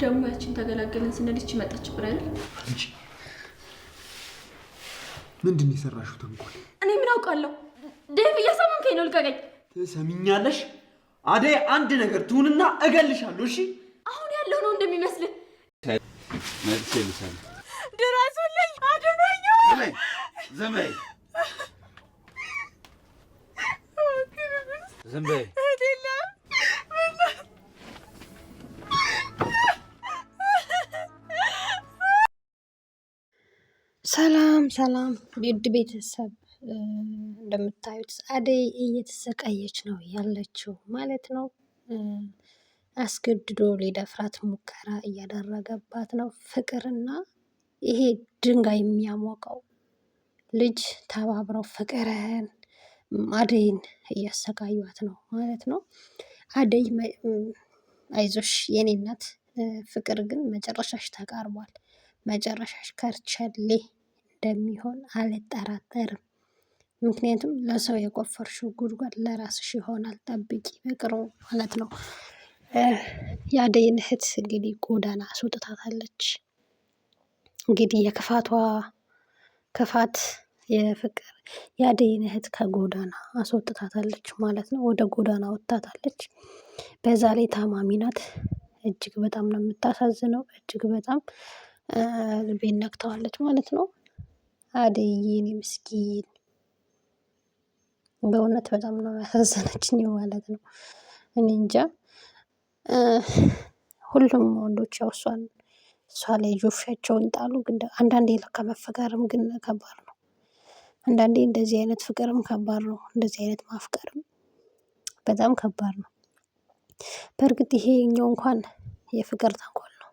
ደግሞ ያችን ተገላገለን ስንል ይቺ መጣች ብራይል አንቺ ምንድን የሰራሽው ተንኮል? እኔ ምን አውቃለሁ? ዴቭ እያሳመንከኝ ነው። ልቀቀኝ። ትሰሚኛለሽ? አደይ አንድ ነገር ትሁንና እገልሻለሁ። እሺ አሁን ያለው ነው እንደሚመስልህ። መልስ ይልሻል። ድረሱልኝ፣ አድነኝ። ዝም በይ ዝም በይ። ሰላም ሰላም ውድ ቤተሰብ፣ እንደምታዩት አደይ እየተሰቃየች ነው ያለችው ማለት ነው። አስገድዶ ሊደፍራት ሙከራ እያደረገባት ነው ፍቅርና ይሄ ድንጋይ የሚያሞቀው ልጅ ተባብረው ፍቅርን አደይን እያሰቃዩት ነው ማለት ነው። አደይ አይዞሽ የኔ እናት፣ ፍቅር ግን መጨረሻሽ ተቃርቧል። መጨረሻሽ ከርቸሌ እንደሚሆን አልጠራጠርም። ምክንያቱም ለሰው የቆፈርሽው ጉድጓድ ለራስሽ ይሆናል። ጠብቂ በቅርቡ ማለት ነው። የአደይን እህት እንግዲህ ጎዳና አስወጥታታለች። እንግዲህ የክፋቷ ክፋት የፍቅር የአደይን እህት ከጎዳና አስወጥታታለች ማለት ነው። ወደ ጎዳና ወጥታታለች። በዛ ላይ ታማሚ ናት። እጅግ በጣም ነው የምታሳዝነው። እጅግ በጣም ልቤን ነክተዋለች ማለት ነው። አደይ የኔ ምስኪን በእውነት በጣም ነው ያሳዘነችኝ ማለት ነው። እኔ እንጃ ሁሉም ወንዶች ያው እሷ ላይ ጆፊያቸውን ጣሉ። ግን አንዳንዴ ለካ መፈቀርም ግን ከባድ ነው። አንዳንዴ እንደዚህ አይነት ፍቅርም ከባድ ነው። እንደዚህ አይነት ማፍቀርም በጣም ከባድ ነው። በእርግጥ ይሄኛው እንኳን የፍቅር ተንኮል ነው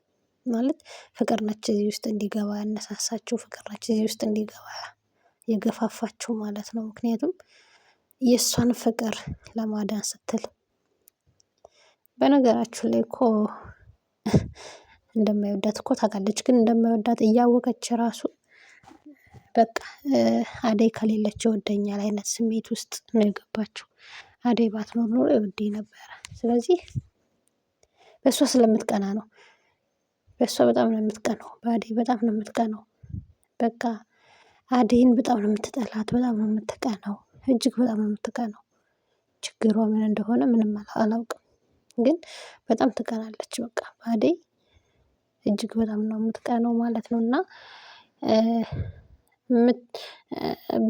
ማለት ፍቅር ነች እዚህ ውስጥ እንዲገባ ያነሳሳችው፣ ፍቅር ነች እዚህ ውስጥ እንዲገባ የገፋፋችው ማለት ነው። ምክንያቱም የእሷን ፍቅር ለማዳን ስትል በነገራችሁ ላይ እኮ እንደማይወዳት እኮ ታውቃለች። ግን እንደማይወዳት እያወቀች ራሱ በቃ አደይ ከሌለች ይወደኛል አይነት ስሜት ውስጥ ነው የገባችው። አደይ ባትኖር ኖሮ ይወደኝ ነበረ። ስለዚህ በእሷ ስለምትቀና ነው። በእሷ በጣም ነው የምትቀነው። በአደይ በጣም ነው የምትቀነው። በቃ አደይን በጣም ነው የምትጠላት። በጣም ነው የምትቀነው። እጅግ በጣም ነው የምትቀነው። ችግሯ ምን እንደሆነ ምንም አላውቅም። ግን በጣም ትቀናለች። በቃ በአደይ እጅግ በጣም ነው የምትቀነው ማለት ነው። እና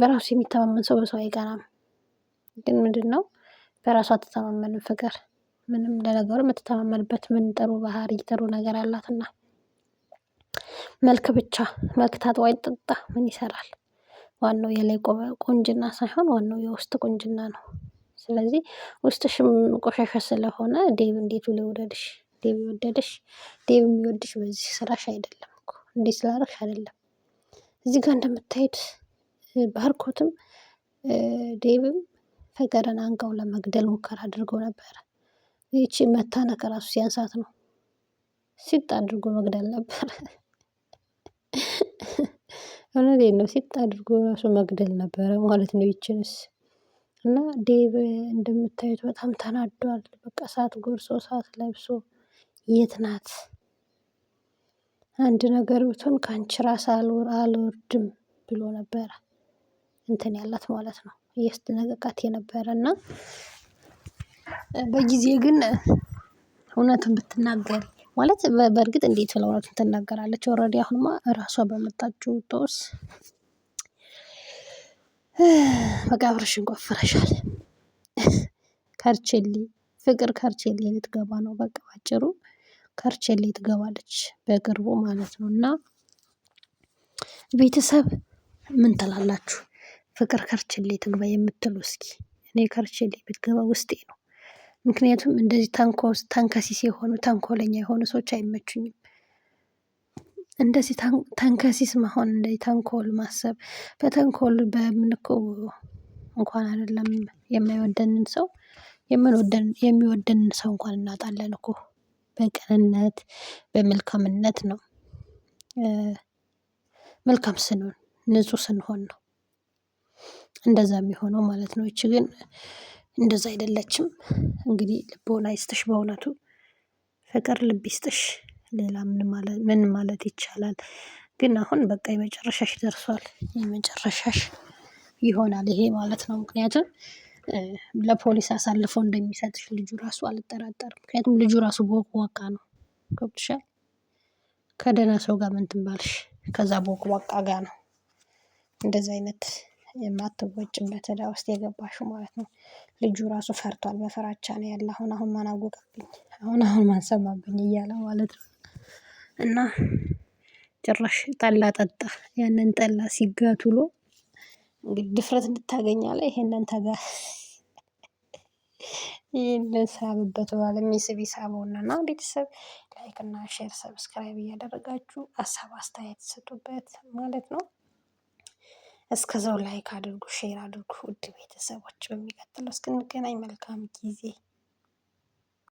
በራሱ የሚተማመን ሰው በሰው አይቀናም። ግን ምንድን ነው በራሷ አትተማመንም ፍቅር። ምንም ለነገሩ የምትተማመንበት ምን ጥሩ ባህሪ ጥሩ ነገር አላትና መልክ ብቻ መልክ ታጥቦ አይጠጣ ምን ይሰራል? ዋናው የላይ ቁንጅና ሳይሆን ዋናው የውስጥ ቁንጅና ነው። ስለዚህ ውስጥሽም ቆሻሻ ስለሆነ ዴቭ እንዴት ብሎ ይውደድሽ? ዴቭ ይወደድሽ? ዴቭ የሚወድሽ በዚህ ስራሽ አይደለም እኮ እንዴት ስላደረግሽ አይደለም። እዚህ ጋር እንደምታዩት ባርኮትም ዴቭም ፍቅርን አንቀው ለመግደል ሙከራ አድርገው ነበረ። ይቺ መታነቅ ራሱ ሲያንሳት ነው። ሲጥ አድርጎ መግደል ነበር። እውነቴን ነው። ሲጥ አድርጎ ራሱ መግደል ነበረ ማለት ነው ይችንስ። እና ዴቭ እንደምታዩት በጣም ተናዷል። በቃ ሰዓት ጎርሶ ሰዓት ለብሶ የት ናት? አንድ ነገር ብትሆን ከአንቺ ራስ አልወርድም ብሎ ነበረ እንትን ያላት ማለት ነው እያስደነገቃት የነበረ እና በጊዜ ግን እውነቱን ብትናገር ማለት በእርግጥ እንዴት ብላ እውነቱን ትናገራለች? ኦልሬዲ አሁንማ እራሷ በመጣችው ጦስ መቃብርሽን ቆፍረሻል። ከርቼሌ ፍቅር ከርቼሌ ልትገባ ነው። በቃ ባጭሩ ከርቼሌ ትገባለች በቅርቡ ማለት ነው። እና ቤተሰብ ምን ትላላችሁ? ፍቅር ከርቼሌ ትግባ የምትሉ እስኪ። እኔ ከርቼሌ ብትገባ ውስጤ ነው። ምክንያቱም እንደዚህ ተንከሲስ የሆኑ ተንኮለኛ የሆኑ ሰዎች አይመቹኝም። እንደዚህ ተንከሲስ መሆን፣ እንደዚህ ተንኮል ማሰብ፣ በተንኮል በምንኮ እንኳን አይደለም የማይወደንን ሰው የሚወደንን ሰው እንኳን እናጣለን እኮ። በቅንነት በመልካምነት ነው። መልካም ስንሆን ንጹህ ስንሆን ነው እንደዛ የሚሆነው ማለት ነው። እቺ ግን እንደዛ አይደለችም። እንግዲህ ልቦና ይስጥሽ፣ በእውነቱ ፍቅር ልብ ይስጥሽ። ሌላ ምን ማለት ይቻላል? ግን አሁን በቃ የመጨረሻሽ ደርሷል። የመጨረሻሽ ይሆናል ይሄ ማለት ነው። ምክንያቱም ለፖሊስ አሳልፎ እንደሚሰጥሽ ልጁ ራሱ አልጠራጠርም። ምክንያቱም ልጁ ራሱ ቦቅቧቃ ነው። ገብቶሻል? ከደህና ሰው ጋር ምን ትንባልሽ? ከዛ ቦቅቧቃ ጋር ነው እንደዚህ አይነት የማትወጭበት ዕዳ ውስጥ የገባሽው ማለት ነው። ልጁ ራሱ ፈርቷል። በፍራቻ ነው ያለ። አሁን ማን አወቀብኝ፣ አሁን ማን ሰማብኝ እያለ ማለት ነው። እና ጭራሽ ጠላ ጠጣ። ያንን ጠላ ሲጋት ውሎ እንግዲህ ድፍረት እንድታገኛለ ይሄንን ይህንን ሳብበት ባለ የሚስብ ይሳበውና ቤተሰብ ላይክ እና ሼር ሰብስክራይብ እያደረጋችሁ ሀሳብ አስተያየት ስጡበት ማለት ነው። እስከዛው ላይክ አድርጉ፣ ሼር አድርጉ ውድ ቤተሰቦች። በሚቀጥለው እስክንገናኝ መልካም ጊዜ